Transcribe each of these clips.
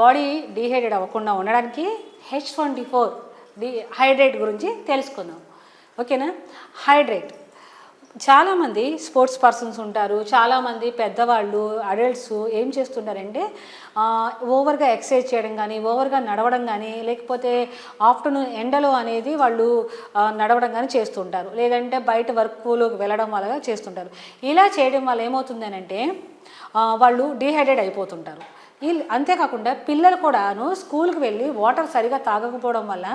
Body dehydrate అవ్వకుండా ఉండడానికి H24 hydrate గురించి తెలుసుకుందాం. ఓకేనా? హైడ్రేట్. చాలామంది స్పోర్ట్స్ పర్సన్స్ ఉంటారు, చాలామంది పెద్దవాళ్ళు అడల్ట్స్ ఏం చేస్తుంటారంటే ఓవర్గా ఎక్సర్సైజ్ చేయడం కానీ, ఓవర్గా నడవడం కానీ, లేకపోతే ఆఫ్టర్నూన్ ఎండలో అనేది వాళ్ళు నడవడం కానీ చేస్తుంటారు, లేదంటే బయట వర్క్లోకి వెళ్ళడం వల్ల చేస్తుంటారు. ఇలా చేయడం వల్ల ఏమవుతుందనంటే వాళ్ళు డీహైడ్రేట్ అయిపోతుంటారు. అంతేకాకుండా పిల్లలు కూడాను స్కూల్కి వెళ్ళి వాటర్ సరిగా తాగకపోవడం వల్ల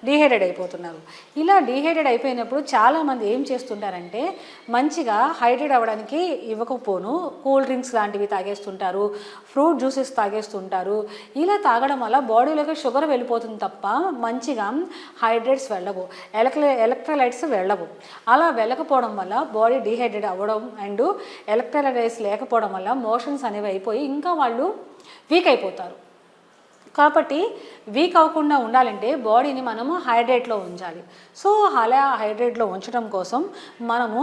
డీహైడ్రేట్ అయిపోతున్నారు. ఇలా డీహైడ్రేట్ అయిపోయినప్పుడు చాలామంది ఏం చేస్తుంటారంటే మంచిగా హైడ్రేట్ అవ్వడానికి ఇవ్వకపోను కూల్ డ్రింక్స్ లాంటివి తాగేస్తుంటారు, ఫ్రూట్ జ్యూసెస్ తాగేస్తుంటారు. ఇలా తాగడం వల్ల బాడీలోకి షుగర్ వెళ్ళిపోతుంది తప్ప మంచిగా హైడ్రేట్స్ వెళ్ళవు, ఎలక్ట్రోలైట్స్ వెళ్ళవు. అలా వెళ్ళకపోవడం వల్ల బాడీ డీహైడ్రేట్ అవ్వడం అండ్ ఎలక్ట్రోలైట్స్ లేకపోవడం వల్ల మోషన్స్ అనేవి అయిపోయి ఇంకా వాళ్ళు వీక్ అయిపోతారు. కాబట్టి వీక్ అవ్వకుండా ఉండాలంటే బాడీని మనము హైడ్రేట్లో ఉంచాలి. సో అలా హైడ్రేట్లో ఉంచడం కోసం మనము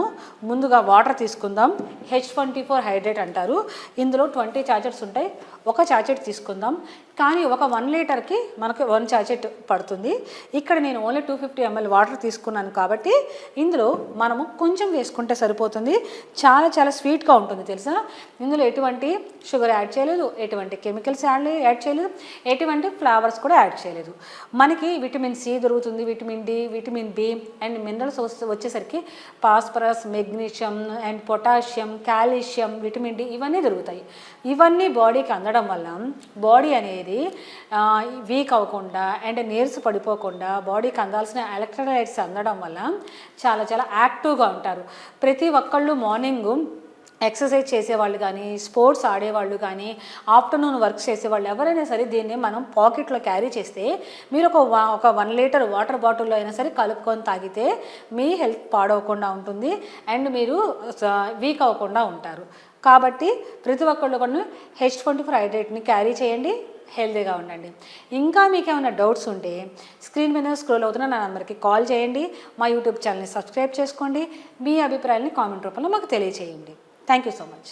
ముందుగా వాటర్ తీసుకుందాం. H24 హైడ్రేట్ అంటారు. ఇందులో 20 చార్జెట్స్ ఉంటాయి. ఒక చార్జెట్ తీసుకుందాం. కానీ ఒక 1 లీటర్కి మనకు 1 చార్జెట్ పడుతుంది. ఇక్కడ నేను ఓన్లీ 250 ml వాటర్ తీసుకున్నాను కాబట్టి ఇందులో మనము కొంచెం వేసుకుంటే సరిపోతుంది. చాలా చాలా స్వీట్గా ఉంటుంది తెలుసా. ఇందులో ఎటువంటి షుగర్ యాడ్ చేయలేదు, ఎటువంటి కెమికల్స్ యాడ్ చేయలేదు, ఎటువంటి ఫ్లేవర్స్ కూడా యాడ్ చేయలేదు. మనకి విటమిన్ సి దొరుకుతుంది, vitamin D, vitamin B and minerals వచ్చేసరికి phosphorus, magnesium and potassium, calcium, vitamin D ఇవన్నీ దొరుకుతాయి. ఇవన్నీ బాడీకి అందడం వల్ల బాడీ అనేది వీక్ అవ్వకుండా అండ్ నీరస పడిపోకుండా బాడీకి అందాల్సిన ఎలక్ట్రోలైట్స్ అందడం వల్ల చాలా చాలా యాక్టివ్గా ఉంటారు. ప్రతి ఒక్కళ్ళు మార్నింగ్ ఎక్సర్సైజ్ చేసేవాళ్ళు కానీ, స్పోర్ట్స్ ఆడేవాళ్ళు కానీ, ఆఫ్టర్నూన్ వర్క్ చేసేవాళ్ళు ఎవరైనా సరే దీన్ని మనం పాకెట్లో క్యారీ చేస్తే మీరు ఒక 1 లీటర్ వాటర్ బాటిల్లో అయినా సరే కలుపుకొని తాగితే మీ హెల్త్ పాడవకుండా ఉంటుంది అండ్ మీరు వీక్ అవ్వకుండా ఉంటారు. కాబట్టి ప్రతి ఒక్కళ్ళు కూడా H24 హైడ్రేట్ని క్యారీ చేయండి, హెల్తీగా ఉండండి. ఇంకా మీకు ఏమైనా డౌట్స్ ఉంటే స్క్రీన్ మీద స్క్రోల్ అవుతున్న నా నెంబర్కి కాల్ చేయండి. మా యూట్యూబ్ ఛానల్ని సబ్స్క్రైబ్ చేసుకోండి. మీ అభిప్రాయాలని కామెంట్ రూపంలో మాకు తెలియచేయండి. Thank you so much.